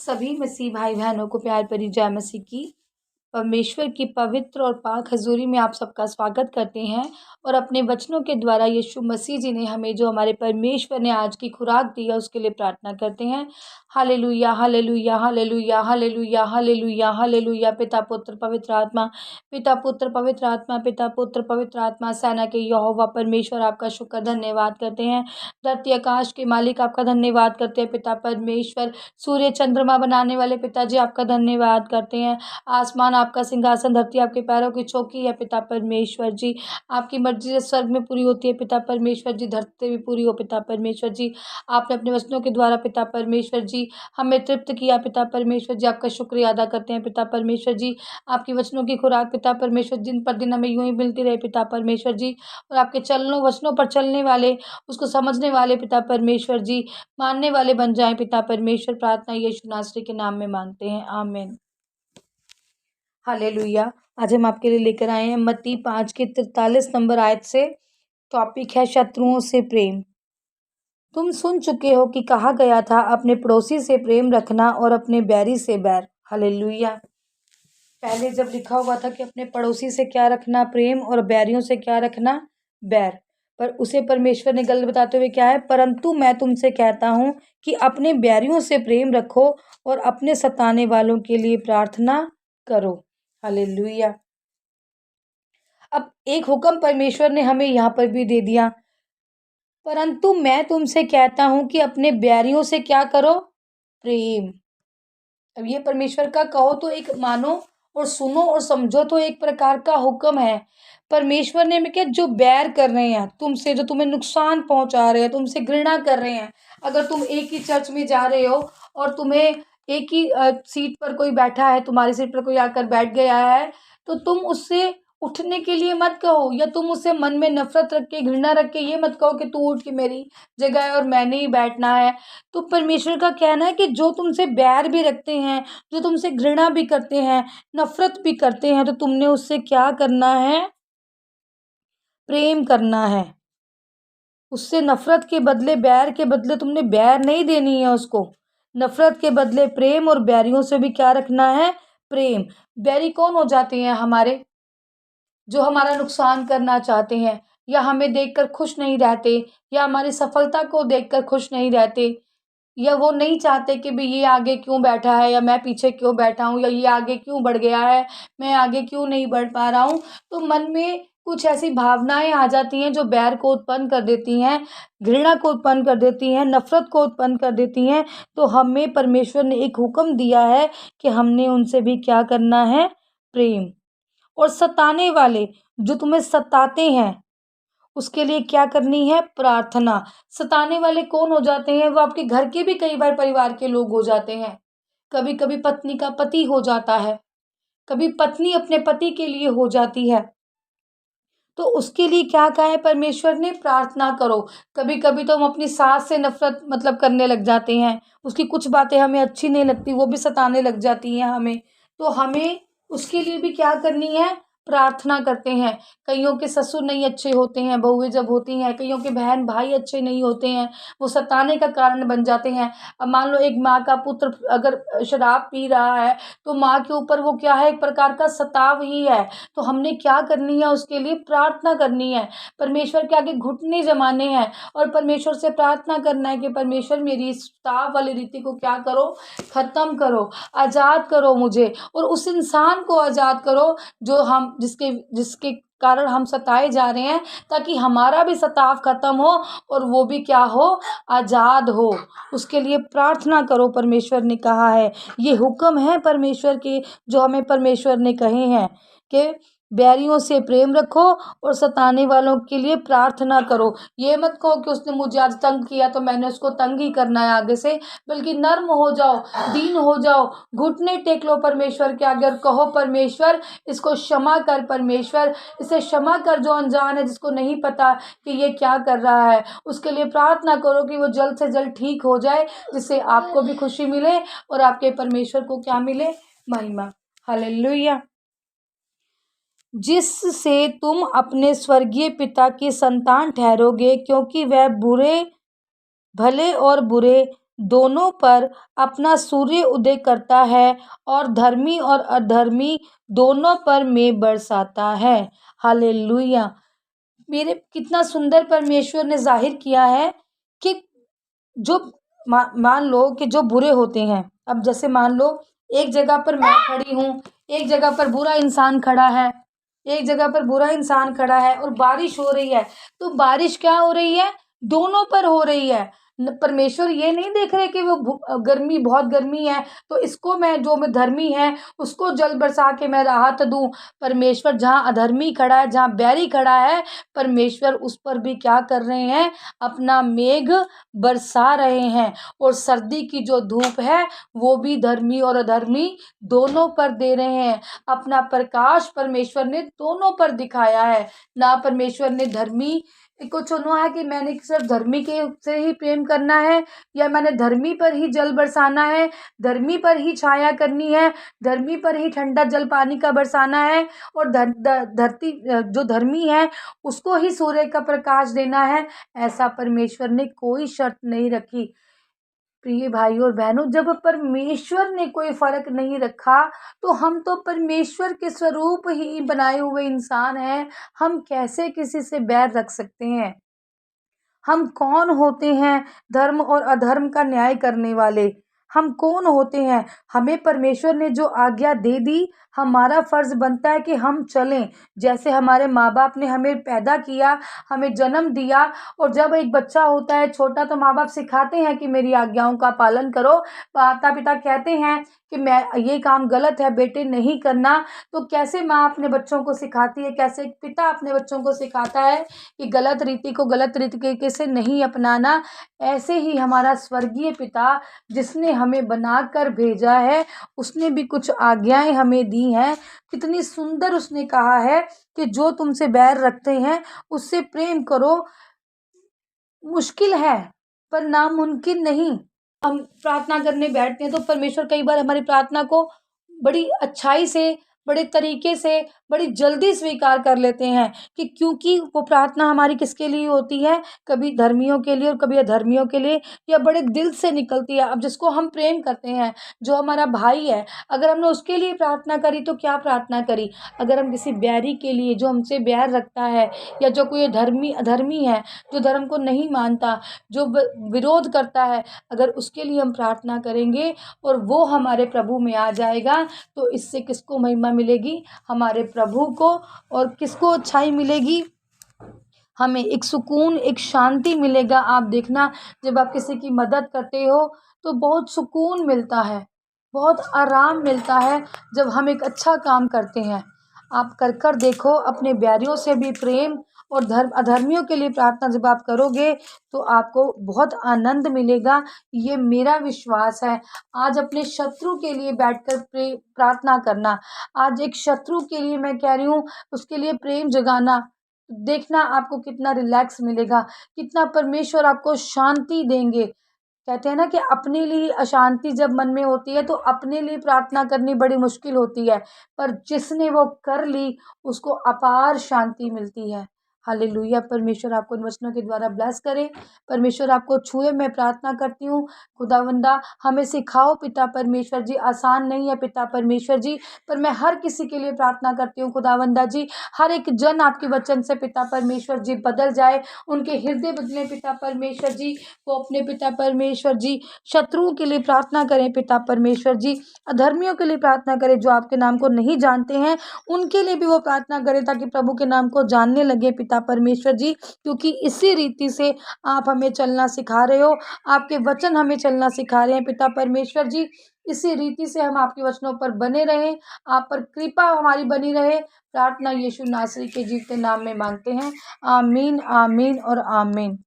सभी मसीह भाई बहनों को प्यार भरी जय मसीह की। परमेश्वर की पवित्र और पाक हजूरी में आप सबका स्वागत करते हैं और अपने वचनों के द्वारा यीशु मसीह जी ने हमें जो हमारे परमेश्वर ने आज की खुराक दी है उसके लिए प्रार्थना करते हैं। Hallelujah hallelujah hallelujah hallelujah hallelujah hallelujah. पिता पुत्र पवित्र आत्मा, पिता पुत्र पवित्र आत्मा, पिता पुत्र पवित्र आत्मा, सेना के यहोवा परमेश्वर आपका शुक्र धन्यवाद करते हैं। धरती आकाश के मालिक आपका धन्यवाद करते हैं पिता परमेश्वर। सूर्य चंद्रमा बनाने वाले पिताजी आपका धन्यवाद करते हैं। आसमान आपका सिंहासन, धरती आपके पैरों की चौकी है पिता परमेश्वर जी। आपकी मर्जी से स्वर्ग में पूरी होती है पिता परमेश्वर जी, धरती भी पूरी हो पिता परमेश्वर जी। आपने अपने वचनों के द्वारा पिता परमेश्वर जी हमें तृप्त किया पिता परमेश्वर जी। आपका शुक्रिया अदा करते हैं पिता परमेश्वर जी। आपकी वचनों की खुराक पिता परमेश्वर दिन पर दिन हमें यूं ही मिलती रहे पिता परमेश्वर जी। और आपके चलनों वचनों पर चलने वाले, उसको समझने वाले पिता परमेश्वर जी, मानने वाले बन जाएं पिता परमेश्वर। प्रार्थना यीशु नासरी के नाम में मांगते हैं, आमीन। हालेलुया। आज हम आपके लिए लेकर आए हैं मत्ती 5 के 43 नंबर आयत से। टॉपिक है शत्रुओं से प्रेम। तुम सुन चुके हो कि कहा गया था, अपने पड़ोसी से प्रेम रखना और अपने बैरी से बैर। हालेलुया। पहले जब लिखा हुआ था कि अपने पड़ोसी से क्या रखना, प्रेम, और बैरियों से क्या रखना, बैर, पर उसे परमेश्वर ने गलत बताते हुए क्या है, परंतु मैं तुमसे कहता हूँ कि अपने बैरियों से प्रेम रखो और अपने सताने वालों के लिए प्रार्थना करो। हालेलुया। अब एक हुक्म परमेश्वर ने हमें यहाँ पर भी दे दिया, परंतु मैं तुमसे कहता हूँ कि अपने बैरियों से क्या करो, प्रेम। अब ये परमेश्वर का कहो तो एक मानो और सुनो और समझो तो एक प्रकार का हुक्म है। परमेश्वर ने में क्या, जो बैर कर रहे हैं तुमसे, जो तुम्हें नुकसान पहुंचा रहे हैं, तुमसे घृणा कर रहे हैं, अगर तुम एक ही चर्च में जा रहे हो और तुम्हें एक ही सीट पर कोई बैठा है, तुम्हारी सीट पर कोई आकर बैठ गया है, तो तुम उससे उठने के लिए मत कहो, या तुम उससे मन में नफरत रख के, घृणा रख के ये मत कहो कि तू उठ के मेरी जगह है और मैंने ही बैठना है। तो परमेश्वर का कहना है कि जो तुमसे बैर भी रखते हैं, जो तुमसे घृणा भी करते हैं, नफरत भी करते हैं, तो तुमने उससे क्या करना है, प्रेम करना है। उससे नफरत के बदले, बैर के बदले तुमने बैर नहीं देनी है उसको, नफरत के बदले प्रेम, और बैरियों से भी क्या रखना है, प्रेम। बैरी कौन हो जाते हैं हमारे, जो हमारा नुकसान करना चाहते हैं, या हमें देखकर खुश नहीं रहते, या हमारी सफलता को देखकर खुश नहीं रहते, या वो नहीं चाहते कि भाई ये आगे क्यों बैठा है या मैं पीछे क्यों बैठा हूँ, या ये आगे क्यों बढ़ गया है मैं आगे क्यों नहीं बढ़ पा रहा हूँ। तो मन में कुछ ऐसी भावनाएं आ जाती हैं जो बैर को उत्पन्न कर देती हैं, घृणा को उत्पन्न कर देती हैं, नफरत को उत्पन्न कर देती हैं। तो हमें परमेश्वर ने एक हुक्म दिया है कि हमने उनसे भी क्या करना है, प्रेम। और सताने वाले, जो तुम्हें सताते हैं, उसके लिए क्या करनी है, प्रार्थना। सताने वाले कौन हो जाते हैं, वो आपके घर के भी कई बार परिवार के लोग हो जाते हैं। कभी कभी पत्नी का पति हो जाता है, कभी पत्नी अपने पति के लिए हो जाती है। तो उसके लिए क्या कहा है परमेश्वर ने, प्रार्थना करो। कभी कभी तो हम अपनी सास से नफरत मतलब करने लग जाते हैं, उसकी कुछ बातें हमें अच्छी नहीं लगती, वो भी सताने लग जाती हैं हमें। तो हमें उसके लिए भी क्या करनी है, प्रार्थना करते हैं। कईयों के ससुर नहीं अच्छे होते हैं, बहुएं जब होती हैं, कईयों के बहन भाई अच्छे नहीं होते हैं, वो सताने का कारण बन जाते हैं। अब मान लो एक माँ का पुत्र अगर शराब पी रहा है, तो माँ के ऊपर वो क्या है, एक प्रकार का सताव ही है। तो हमने क्या करनी है, उसके लिए प्रार्थना करनी है। परमेश्वर के आगे घुटने जमाने हैं और परमेश्वर से प्रार्थना करना है कि परमेश्वर मेरी इस ताव वाली रीति को क्या करो, खत्म करो, आजाद करो मुझे, और उस इंसान को आजाद करो जो हम जिसके जिसके कारण हम सताए जा रहे हैं, ताकि हमारा भी सताव खत्म हो और वो भी क्या हो, आजाद हो। उसके लिए प्रार्थना करो, परमेश्वर ने कहा है। ये हुक्म है परमेश्वर के, जो हमें परमेश्वर ने कहे हैं कि बैरियों से प्रेम रखो और सताने वालों के लिए प्रार्थना करो। ये मत कहो कि उसने मुझे आज तंग किया तो मैंने उसको तंग ही करना है आगे से, बल्कि नर्म हो जाओ, दीन हो जाओ, घुटने टेक लो परमेश्वर के आगे और कहो, परमेश्वर इसको क्षमा कर, परमेश्वर इसे क्षमा कर, जो अनजान है, जिसको नहीं पता कि ये क्या कर रहा है। उसके लिए प्रार्थना करो कि वो जल्द से जल्द ठीक हो जाए, जिससे आपको भी खुशी मिले और आपके परमेश्वर को क्या मिले, महिमा। हालेलुया। जिससे तुम अपने स्वर्गीय पिता की संतान ठहरोगे, क्योंकि वह बुरे भले और बुरे दोनों पर अपना सूर्य उदय करता है और धर्मी और अधर्मी दोनों पर मेघ बरसाता है। हालेलुया। मेरे कितना सुंदर परमेश्वर ने ज़ाहिर किया है कि जो मान लो कि जो बुरे होते हैं, अब जैसे मान लो एक जगह पर मैं खड़ी हूँ, एक जगह पर बुरा इंसान खड़ा है, एक जगह पर बुरा इंसान खड़ा है और बारिश हो रही है, तो बारिश क्या हो रही है? दोनों पर हो रही है। परमेश्वर ये नहीं देख रहे कि वो गर्मी, बहुत गर्मी है तो इसको मैं, जो मैं धर्मी है उसको जल बरसा के मैं राहत दूं। परमेश्वर जहाँ अधर्मी खड़ा है, जहाँ बैरी खड़ा है, परमेश्वर उस पर भी क्या कर रहे हैं? अपना मेघ बरसा रहे हैं। और सर्दी की जो धूप है वो भी धर्मी और अधर्मी दोनों पर दे रहे हैं। अपना प्रकाश परमेश्वर ने दोनों पर दिखाया है। ना परमेश्वर ने धर्मी को चुना है कि मैंने सिर्फ धर्मी के से ही प्रेम करना है, या मैंने धर्मी पर ही जल बरसाना है, धर्मी पर ही छाया करनी है, धर्मी पर ही ठंडा जल पानी का बरसाना है, और धरती जो धर्मी है उसको ही सूर्य का प्रकाश देना है। ऐसा परमेश्वर ने कोई शर्त नहीं रखी। प्रिय भाइयों और बहनों, जब परमेश्वर ने कोई फर्क नहीं रखा तो हम तो परमेश्वर के स्वरूप ही बनाए हुए इंसान हैं। हम कैसे किसी से बैर रख सकते हैं? हम कौन होते हैं धर्म और अधर्म का न्याय करने वाले? हम कौन होते हैं? हमें परमेश्वर ने जो आज्ञा दे दी, हमारा फर्ज बनता है कि हम चलें। जैसे हमारे माँ बाप ने हमें पैदा किया, हमें जन्म दिया, और जब एक बच्चा होता है छोटा तो माँ बाप सिखाते हैं कि मेरी आज्ञाओं का पालन करो। माता पिता कहते हैं कि मैं ये काम गलत है बेटे, नहीं करना। तो कैसे माँ अपने बच्चों को सिखाती है, कैसे एक पिता अपने बच्चों को सिखाता है कि गलत रीति को गलत तरीके से नहीं अपनाना, ऐसे ही हमारा स्वर्गीय पिता जिसने हमें बनाकर भेजा है, उसने भी कुछ आज्ञाएं हमें दी हैं। कितनी सुंदर उसने कहा है कि जो तुमसे बैर रखते हैं उससे प्रेम करो। मुश्किल है पर नामुमकिन नहीं। हम प्रार्थना करने बैठते हैं तो परमेश्वर कई बार हमारी प्रार्थना को बड़ी अच्छाई से, बड़े तरीके से, बड़ी जल्दी स्वीकार कर लेते हैं, कि क्योंकि वो प्रार्थना हमारी किसके लिए होती है? कभी धर्मियों के लिए और कभी अधर्मियों के लिए, या बड़े दिल से निकलती है। अब जिसको हम प्रेम करते हैं, जो हमारा भाई है, अगर हमने उसके लिए प्रार्थना करी तो क्या प्रार्थना करी? अगर हम किसी बैरी के लिए, जो हमसे बैर रखता है, या जो कोई अधर्मी है, जो धर्म को नहीं मानता, जो विरोध करता है, अगर उसके लिए हम प्रार्थना करेंगे और वो हमारे प्रभु में आ जाएगा, तो इससे किसको महिमा मिलेगी? हमारे प्रभु को। और किसको अच्छाई मिलेगी? हमें एक सुकून, एक शांति मिलेगा। आप देखना, जब आप किसी की मदद करते हो तो बहुत सुकून मिलता है, बहुत आराम मिलता है जब हम एक अच्छा काम करते हैं। आप कर देखो, अपने बैरियों से भी प्रेम और अधर्मियों के लिए प्रार्थना जब आप करोगे तो आपको बहुत आनंद मिलेगा। ये मेरा विश्वास है। आज अपने शत्रु के लिए बैठकर प्रार्थना करना, आज एक शत्रु के लिए मैं कह रही हूँ, उसके लिए प्रेम जगाना, देखना आपको कितना रिलैक्स मिलेगा, कितना परमेश्वर आपको शांति देंगे। कहते हैं ना कि अपने लिए अशांति जब मन में होती है तो अपने लिए प्रार्थना करनी बड़ी मुश्किल होती है, पर जिसने वो कर ली उसको अपार शांति मिलती है। हालेलुया। परमेश्वर आपको इन वचनों के द्वारा ब्लेस करे, परमेश्वर आपको छुए। मैं प्रार्थना करती हूँ, खुदावंदा हमें सिखाओ पिता परमेश्वर जी। आसान नहीं है पिता परमेश्वर जी, पर मैं हर किसी के लिए प्रार्थना करती हूँ खुदावंदा जी। हर एक जन आपके वचन से पिता परमेश्वर जी बदल जाए, उनके हृदय बदले पिता परमेश्वर जी। वो अपने पिता परमेश्वर जी शत्रुओं के लिए प्रार्थना करें पिता परमेश्वर जी, अधर्मियों के लिए प्रार्थना करें, जो आपके नाम को नहीं जानते हैं उनके लिए भी वो प्रार्थना करें, ताकि प्रभु के नाम को जानने लगे पिता परमेश्वर जी। क्योंकि इसी रीति से आप हमें चलना सिखा रहे हो, आपके वचन हमें चलना सिखा रहे हैं पिता परमेश्वर जी। इसी रीति से हम आपके वचनों पर बने रहें, आप पर कृपा हमारी बनी रहे। प्रार्थना यीशु नासरी के जीते नाम में मांगते हैं। आमीन, आमीन और आमीन।